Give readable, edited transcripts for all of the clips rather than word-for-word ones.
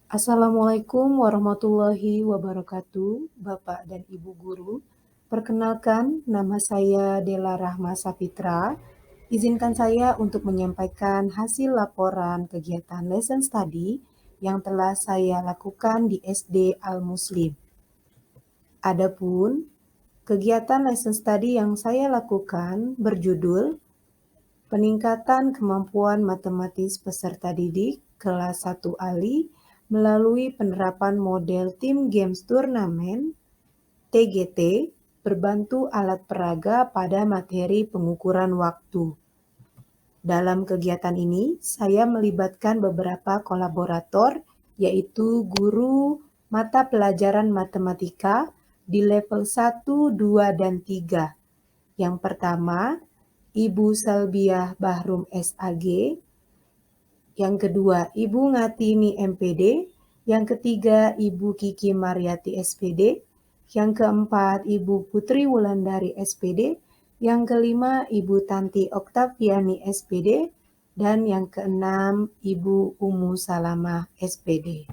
Assalamualaikum warahmatullahi wabarakatuh, Bapak dan Ibu guru. Perkenalkan, nama saya Dela Rahma Sapitra. Izinkan saya untuk menyampaikan hasil laporan kegiatan lesson study yang telah saya lakukan di SD Al-Muslim. Adapun kegiatan lesson study yang saya lakukan berjudul Peningkatan Kemampuan Matematis Peserta Didik Kelas 1 ALI melalui penerapan model Team Games Turnamen (TGT) berbantu alat peraga pada materi pengukuran waktu. Dalam kegiatan ini, saya melibatkan beberapa kolaborator, yaitu guru mata pelajaran matematika di level 1, 2, dan 3. Yang pertama, Ibu Salbiah Bahrum SAG, yang kedua Ibu Ngatini MPD, yang ketiga Ibu Kiki Mariati SPD, yang keempat Ibu Putri Wulandari SPD, yang kelima Ibu Tanti Oktaviani SPD, dan yang keenam Ibu Umu Salamah SPD.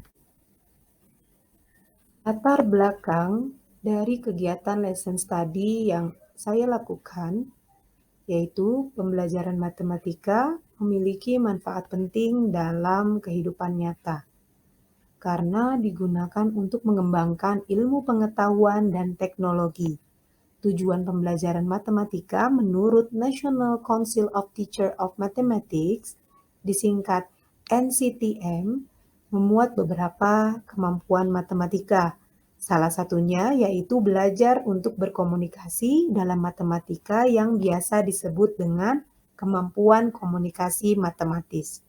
Latar belakang dari kegiatan lesson study yang saya lakukan yaitu pembelajaran matematika memiliki manfaat penting dalam kehidupan nyata karena digunakan untuk mengembangkan ilmu pengetahuan dan teknologi. Tujuan pembelajaran matematika menurut National Council of Teachers of Mathematics, disingkat NCTM, memuat beberapa kemampuan matematika. Salah satunya yaitu belajar untuk berkomunikasi dalam matematika yang biasa disebut dengan kemampuan komunikasi matematis.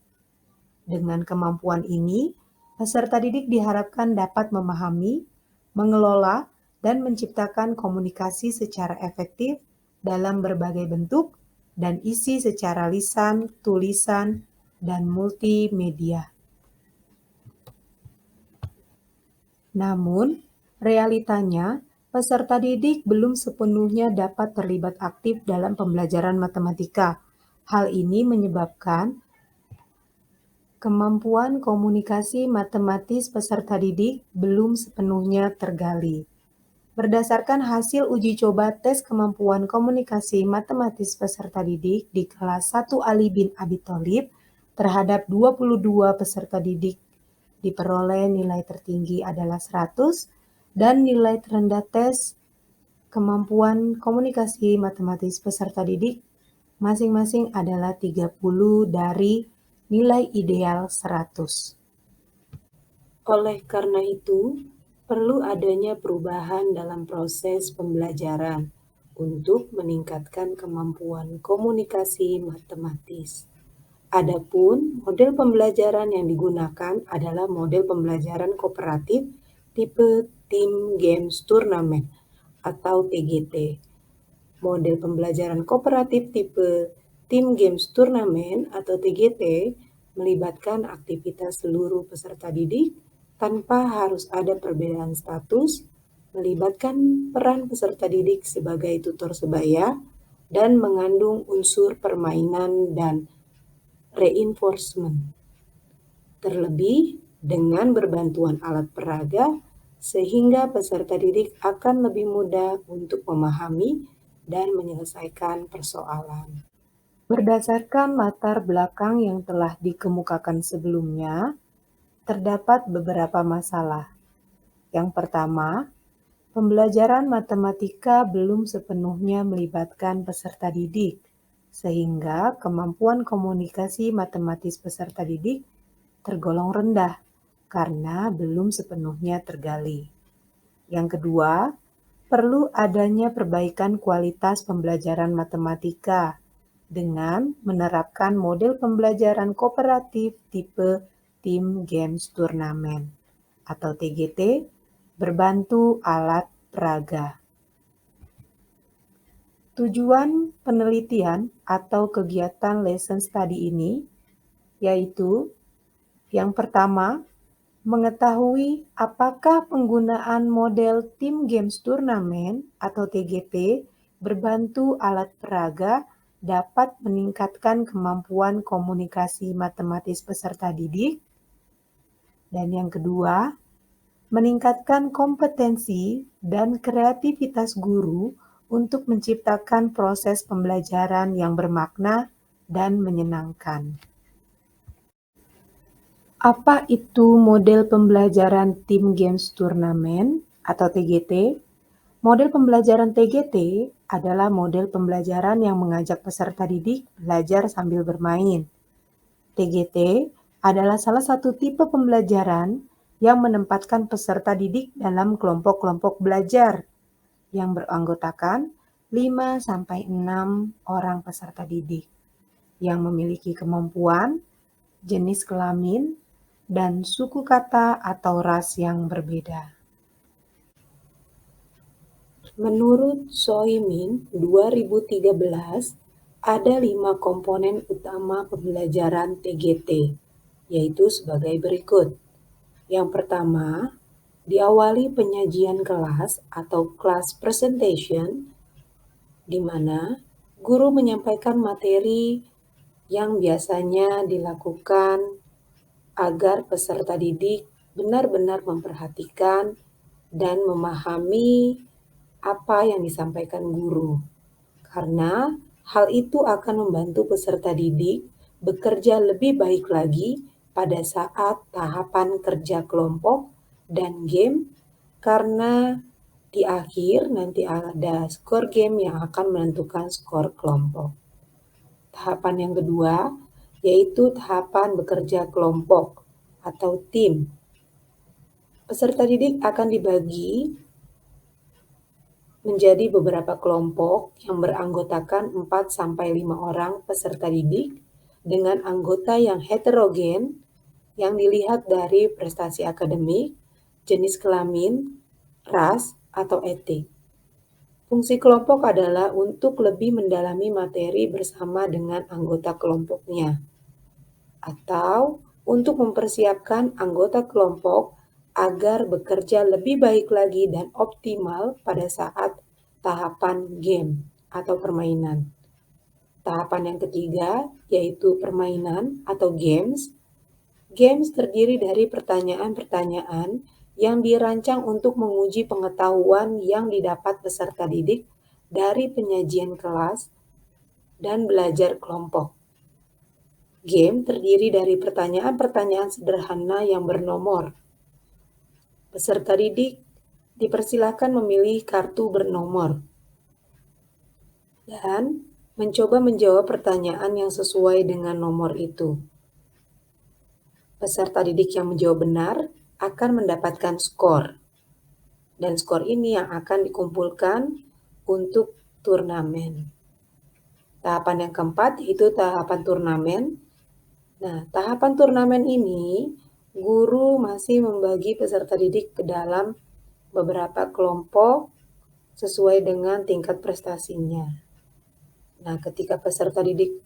Dengan kemampuan ini, peserta didik diharapkan dapat memahami, mengelola, dan menciptakan komunikasi secara efektif dalam berbagai bentuk dan isi secara lisan, tulisan, dan multimedia. Namun, realitanya, peserta didik belum sepenuhnya dapat terlibat aktif dalam pembelajaran matematika. Hal ini menyebabkan kemampuan komunikasi matematis peserta didik belum sepenuhnya tergali. Berdasarkan hasil uji coba tes kemampuan komunikasi matematis peserta didik di kelas 1 Ali bin Abi Thalib terhadap 22 peserta didik diperoleh nilai tertinggi adalah 100 dan nilai terendah tes kemampuan komunikasi matematis peserta didik masing-masing adalah 30 dari nilai ideal 100. Oleh karena itu, perlu adanya perubahan dalam proses pembelajaran untuk meningkatkan kemampuan komunikasi matematis. Adapun model pembelajaran yang digunakan adalah model pembelajaran kooperatif tipe Team Games Turnamen atau TGT. Model pembelajaran kooperatif tipe Team Games Turnamen atau TGT melibatkan aktivitas seluruh peserta didik tanpa harus ada perbedaan status, melibatkan peran peserta didik sebagai tutor sebaya, dan mengandung unsur permainan dan reinforcement. Terlebih dengan berbantuan alat peraga, sehingga peserta didik akan lebih mudah untuk memahami dan menyelesaikan persoalan. Berdasarkan latar belakang yang telah dikemukakan sebelumnya, terdapat beberapa masalah. Yang pertama, pembelajaran matematika belum sepenuhnya melibatkan peserta didik, sehingga kemampuan komunikasi matematis peserta didik tergolong rendah karena belum sepenuhnya tergali. Yang kedua, perlu adanya perbaikan kualitas pembelajaran matematika dengan menerapkan model pembelajaran kooperatif tipe Team Games Turnamen atau TGT berbantu alat peraga. Tujuan penelitian atau kegiatan lesson study ini yaitu yang pertama, mengetahui apakah penggunaan model Team Games Turnamen atau TGT berbantu alat peraga dapat meningkatkan kemampuan komunikasi matematis peserta didik. Dan yang kedua, meningkatkan kompetensi dan kreativitas guru untuk menciptakan proses pembelajaran yang bermakna dan menyenangkan. Apa itu model pembelajaran Team Games Turnamen atau TGT? Model pembelajaran TGT adalah model pembelajaran yang mengajak peserta didik belajar sambil bermain. TGT adalah salah satu tipe pembelajaran yang menempatkan peserta didik dalam kelompok-kelompok belajar yang beranggotakan 5-6 orang peserta didik yang memiliki kemampuan, jenis kelamin, dan suku kata atau ras yang berbeda. Menurut Soimin 2013, ada 5 komponen utama pembelajaran TGT, yaitu sebagai berikut. Yang pertama, diawali penyajian kelas atau class presentation, di mana guru menyampaikan materi yang biasanya dilakukan agar peserta didik benar-benar memperhatikan dan memahami apa yang disampaikan guru. Karena hal itu akan membantu peserta didik bekerja lebih baik lagi pada saat tahapan kerja kelompok dan game, karena di akhir nanti ada skor game yang akan menentukan skor kelompok. Tahapan yang kedua yaitu tahapan bekerja kelompok atau tim. Peserta didik akan dibagi menjadi beberapa kelompok yang beranggotakan 4-5 orang peserta didik dengan anggota yang heterogen yang dilihat dari prestasi akademik, jenis kelamin, ras, atau etik. Fungsi kelompok adalah untuk lebih mendalami materi bersama dengan anggota kelompoknya, atau untuk mempersiapkan anggota kelompok agar bekerja lebih baik lagi dan optimal pada saat tahapan game atau permainan. Tahapan yang ketiga yaitu permainan atau games. Games terdiri dari pertanyaan-pertanyaan yang dirancang untuk menguji pengetahuan yang didapat peserta didik dari penyajian kelas dan belajar kelompok. Game terdiri dari pertanyaan-pertanyaan sederhana yang bernomor. Peserta didik dipersilakan memilih kartu bernomor dan mencoba menjawab pertanyaan yang sesuai dengan nomor itu. Peserta didik yang menjawab benar akan mendapatkan skor, dan skor ini yang akan dikumpulkan untuk turnamen. Tahapan yang keempat yaitu tahapan turnamen. Nah, tahapan turnamen ini guru masih membagi peserta didik ke dalam beberapa kelompok sesuai dengan tingkat prestasinya. Nah, ketika peserta didik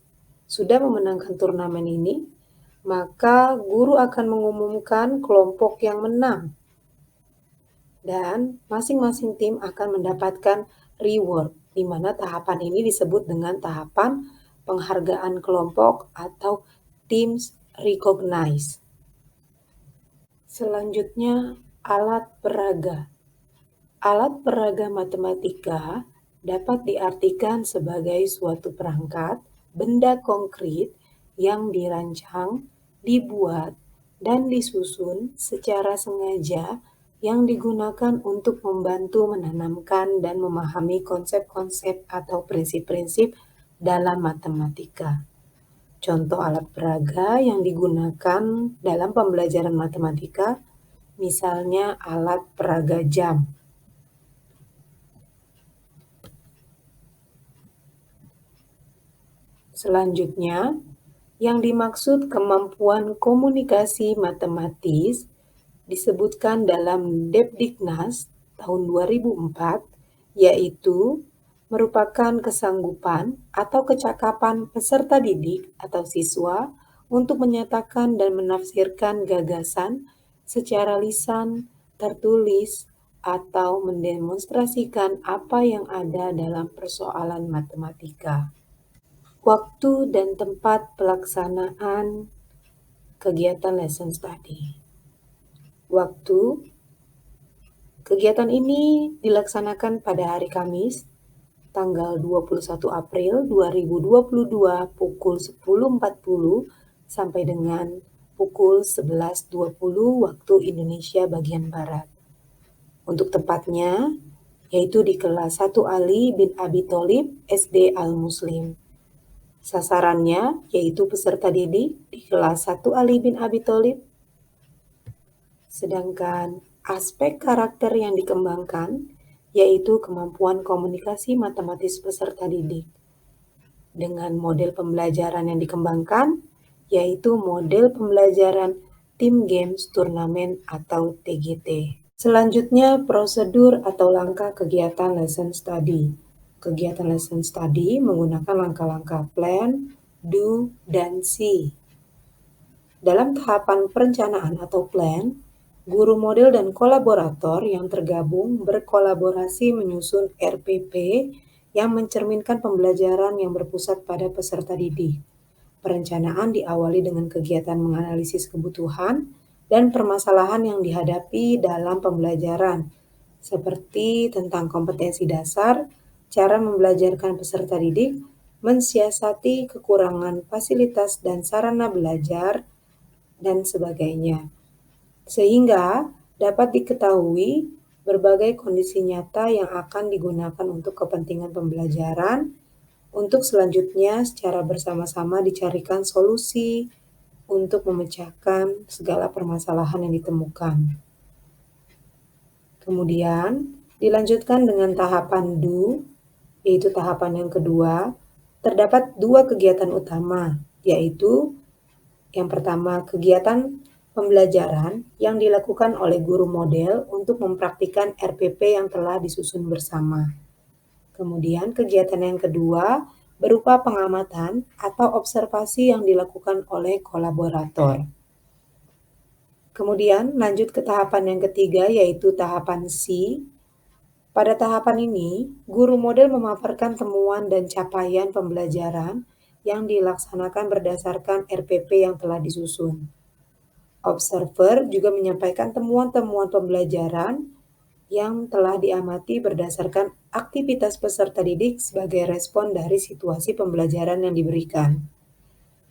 sudah memenangkan turnamen ini, maka guru akan mengumumkan kelompok yang menang. Dan masing-masing tim akan mendapatkan reward, di mana tahapan ini disebut dengan tahapan penghargaan kelompok atau teams recognize. Selanjutnya, alat peraga. Alat peraga matematika dapat diartikan sebagai suatu perangkat, benda konkret yang dirancang, dibuat, dan disusun secara sengaja yang digunakan untuk membantu menanamkan dan memahami konsep-konsep atau prinsip-prinsip dalam matematika. Contoh alat peraga yang digunakan dalam pembelajaran matematika, misalnya alat peraga jam. Selanjutnya, yang dimaksud kemampuan komunikasi matematis disebutkan dalam Depdiknas tahun 2004, yaitu merupakan kesanggupan atau kecakapan peserta didik atau siswa untuk menyatakan dan menafsirkan gagasan secara lisan, tertulis, atau mendemonstrasikan apa yang ada dalam persoalan matematika. Waktu dan tempat pelaksanaan kegiatan lesson study. Waktu kegiatan ini dilaksanakan pada hari Kamis, tanggal 21 April 2022 pukul 10.40 sampai dengan pukul 11.20 waktu Indonesia bagian Barat. Untuk tepatnya, yaitu di kelas 1 Ali bin Abi Tholib SD Al-Muslim. Sasarannya yaitu peserta didik di kelas 1 Ali bin Abi Tholib. Sedangkan aspek karakter yang dikembangkan yaitu kemampuan komunikasi matematis peserta didik. Dengan model pembelajaran yang dikembangkan yaitu model pembelajaran Team Games Turnamen atau TGT. Selanjutnya, prosedur atau langkah kegiatan lesson study. Kegiatan lesson study menggunakan langkah-langkah plan, do, dan see. Dalam tahapan perencanaan atau plan, guru model dan kolaborator yang tergabung berkolaborasi menyusun RPP yang mencerminkan pembelajaran yang berpusat pada peserta didik. Perencanaan diawali dengan kegiatan menganalisis kebutuhan dan permasalahan yang dihadapi dalam pembelajaran, seperti tentang kompetensi dasar, cara membelajarkan peserta didik, mensiasati kekurangan fasilitas dan sarana belajar, dan sebagainya. Sehingga dapat diketahui berbagai kondisi nyata yang akan digunakan untuk kepentingan pembelajaran, untuk selanjutnya secara bersama-sama dicarikan solusi untuk memecahkan segala permasalahan yang ditemukan. Kemudian dilanjutkan dengan tahapan do, yaitu tahapan yang kedua. Terdapat dua kegiatan utama, yaitu yang pertama kegiatan pembelajaran yang dilakukan oleh guru model untuk mempraktikkan RPP yang telah disusun bersama. Kemudian kegiatan yang kedua berupa pengamatan atau observasi yang dilakukan oleh kolaborator. Kemudian lanjut ke tahapan yang ketiga yaitu tahapan C. Pada tahapan ini, guru model memaparkan temuan dan capaian pembelajaran yang dilaksanakan berdasarkan RPP yang telah disusun. Observer juga menyampaikan temuan-temuan pembelajaran yang telah diamati berdasarkan aktivitas peserta didik sebagai respon dari situasi pembelajaran yang diberikan.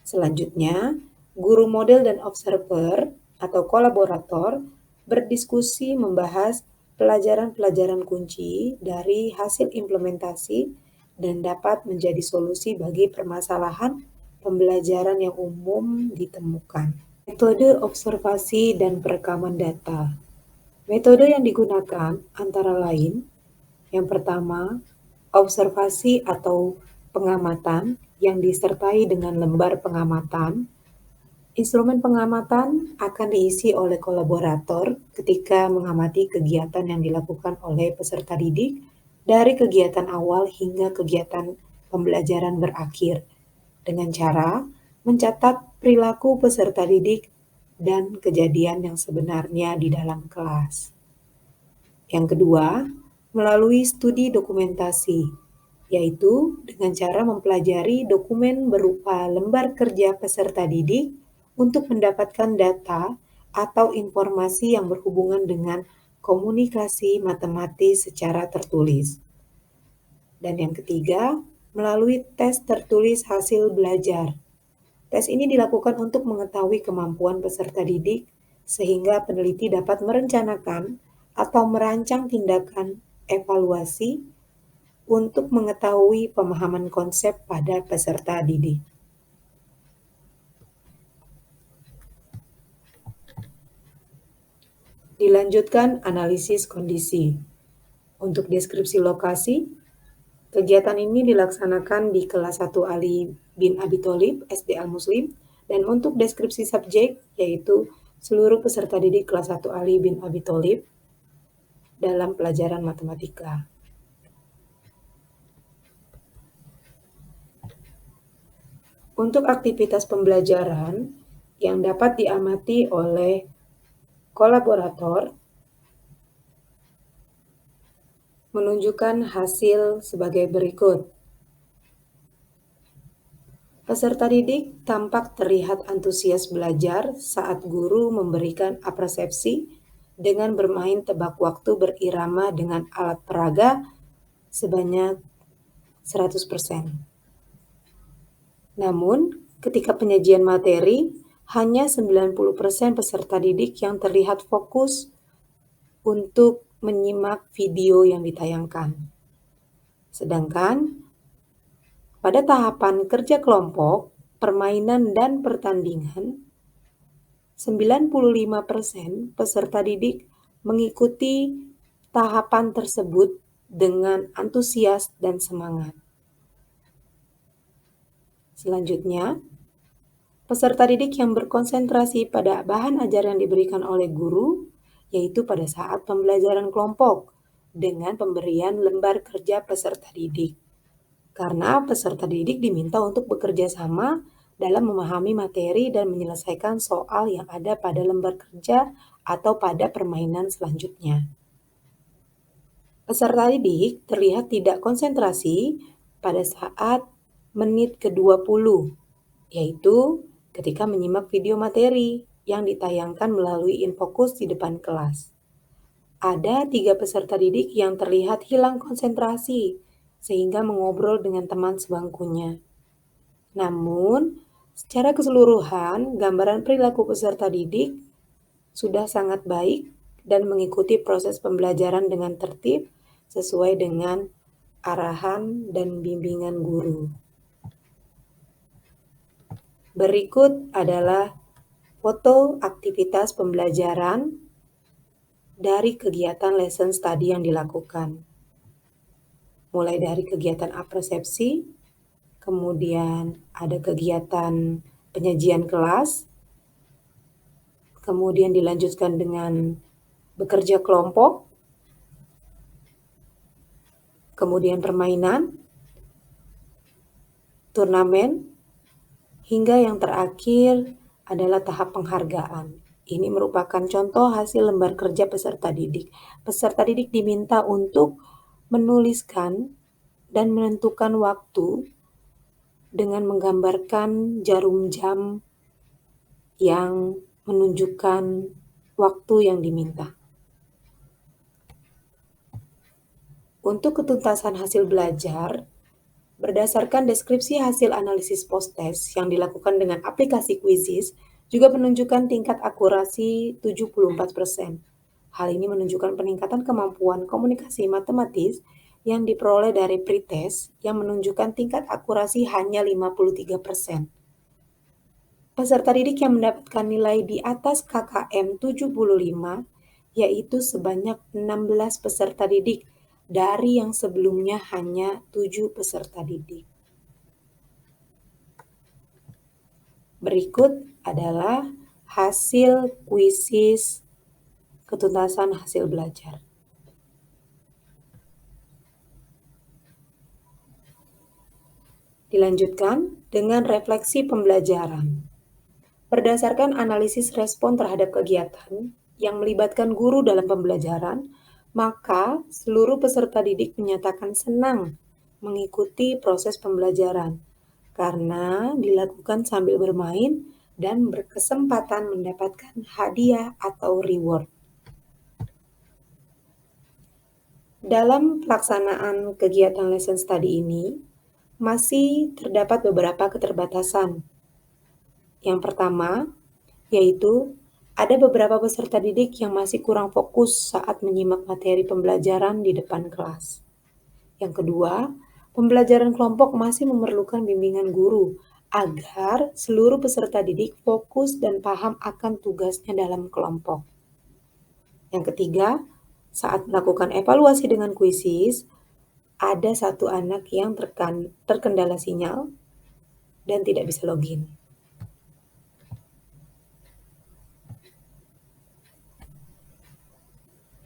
Selanjutnya, guru model dan observer atau kolaborator berdiskusi membahas pelajaran-pelajaran kunci dari hasil implementasi dan dapat menjadi solusi bagi permasalahan pembelajaran yang umum ditemukan. Metode observasi dan perekaman data. Metode yang digunakan antara lain, yang pertama, observasi atau pengamatan yang disertai dengan lembar pengamatan. Instrumen pengamatan akan diisi oleh kolaborator ketika mengamati kegiatan yang dilakukan oleh peserta didik dari kegiatan awal hingga kegiatan pembelajaran berakhir, dengan cara mencatat perilaku peserta didik dan kejadian yang sebenarnya di dalam kelas. Yang kedua, melalui studi dokumentasi, yaitu dengan cara mempelajari dokumen berupa lembar kerja peserta didik untuk mendapatkan data atau informasi yang berhubungan dengan komunikasi matematis secara tertulis. Dan yang ketiga, melalui tes tertulis hasil belajar. Tes ini dilakukan untuk mengetahui kemampuan peserta didik sehingga peneliti dapat merencanakan atau merancang tindakan evaluasi untuk mengetahui pemahaman konsep pada peserta didik. Dilanjutkan analisis kondisi. Untuk deskripsi lokasi, kegiatan ini dilaksanakan di kelas 1 Ali bin Abi Tholib SD Al-Muslim, dan untuk deskripsi subjek yaitu seluruh peserta didik kelas 1 Ali bin Abi Tholib dalam pelajaran matematika. Untuk aktivitas pembelajaran yang dapat diamati oleh kolaborator menunjukkan hasil sebagai berikut. Peserta didik tampak terlihat antusias belajar saat guru memberikan apresiasi dengan bermain tebak waktu berirama dengan alat peraga sebanyak 100%. Namun, ketika penyajian materi, hanya 90% peserta didik yang terlihat fokus untuk menyimak video yang ditayangkan. Sedangkan pada tahapan kerja kelompok, permainan dan pertandingan, 95% peserta didik mengikuti tahapan tersebut dengan antusias dan semangat. Selanjutnya, peserta didik yang berkonsentrasi pada bahan ajar yang diberikan oleh guru, yaitu pada saat pembelajaran kelompok dengan pemberian lembar kerja peserta didik. Karena peserta didik diminta untuk bekerja sama dalam memahami materi dan menyelesaikan soal yang ada pada lembar kerja atau pada permainan selanjutnya. Peserta didik terlihat tidak konsentrasi pada saat menit ke-20, yaitu ketika menyimak video materi yang ditayangkan melalui infocus di depan kelas. Ada 3 peserta didik yang terlihat hilang konsentrasi sehingga mengobrol dengan teman sebangkunya. Namun, secara keseluruhan, gambaran perilaku peserta didik sudah sangat baik dan mengikuti proses pembelajaran dengan tertib sesuai dengan arahan dan bimbingan guru. Berikut adalah foto aktivitas pembelajaran dari kegiatan lesson study yang dilakukan. Mulai dari kegiatan apresepsi, kemudian ada kegiatan penyajian kelas, kemudian dilanjutkan dengan bekerja kelompok, kemudian permainan, turnamen, hingga yang terakhir adalah tahap penghargaan. Ini merupakan contoh hasil lembar kerja peserta didik. Peserta didik diminta untuk menuliskan dan menentukan waktu dengan menggambarkan jarum jam yang menunjukkan waktu yang diminta. Untuk ketuntasan hasil belajar, berdasarkan deskripsi hasil analisis post-test yang dilakukan dengan aplikasi Quizzes, juga menunjukkan tingkat akurasi 74%. Hal ini menunjukkan peningkatan kemampuan komunikasi matematis yang diperoleh dari pretest yang menunjukkan tingkat akurasi hanya 53%. Peserta didik yang mendapatkan nilai di atas KKM 75, yaitu sebanyak 16 peserta didik dari yang sebelumnya hanya 7 peserta didik. Berikut adalah hasil kuisis ketuntasan hasil belajar. Dilanjutkan dengan refleksi pembelajaran. Berdasarkan analisis respon terhadap kegiatan yang melibatkan guru dalam pembelajaran, maka seluruh peserta didik menyatakan senang mengikuti proses pembelajaran karena dilakukan sambil bermain dan berkesempatan mendapatkan hadiah atau reward. Dalam pelaksanaan kegiatan lesson study ini, masih terdapat beberapa keterbatasan. Yang pertama, yaitu ada beberapa peserta didik yang masih kurang fokus saat menyimak materi pembelajaran di depan kelas. Yang kedua, pembelajaran kelompok masih memerlukan bimbingan guru agar seluruh peserta didik fokus dan paham akan tugasnya dalam kelompok. Yang ketiga, saat melakukan evaluasi dengan kuisis, ada satu anak yang terkendala sinyal dan tidak bisa login.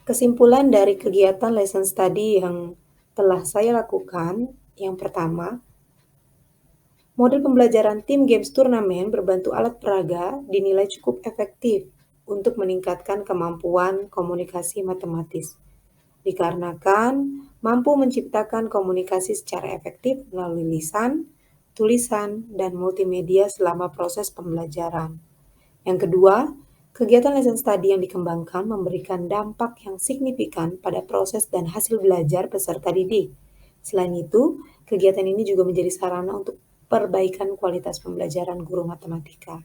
Kesimpulan dari kegiatan lesson study yang telah saya lakukan, yang pertama, model pembelajaran tim games turnamen berbantu alat peraga dinilai cukup efektif untuk meningkatkan kemampuan komunikasi matematis, dikarenakan mampu menciptakan komunikasi secara efektif melalui lisan, tulisan, dan multimedia selama proses pembelajaran. Yang kedua, Kegiatan lesson study yang dikembangkan memberikan dampak yang signifikan pada proses dan hasil belajar peserta didik. Selain itu, kegiatan ini juga menjadi sarana untuk perbaikan kualitas pembelajaran guru matematika.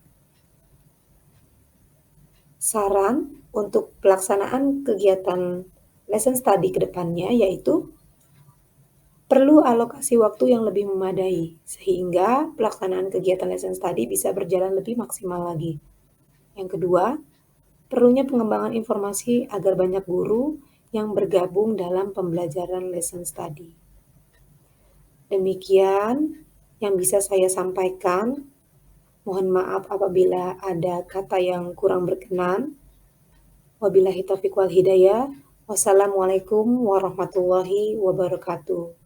Saran untuk pelaksanaan kegiatan lesson study ke depannya yaitu perlu alokasi waktu yang lebih memadai, sehingga pelaksanaan kegiatan lesson study bisa berjalan lebih maksimal lagi. Yang kedua, perlunya pengembangan informasi agar banyak guru yang bergabung dalam pembelajaran lesson study. Demikian yang bisa saya sampaikan. Mohon maaf apabila ada kata yang kurang berkenan. Wabillahi taufiq wal hidayah. Wassalamualaikum warahmatullahi wabarakatuh.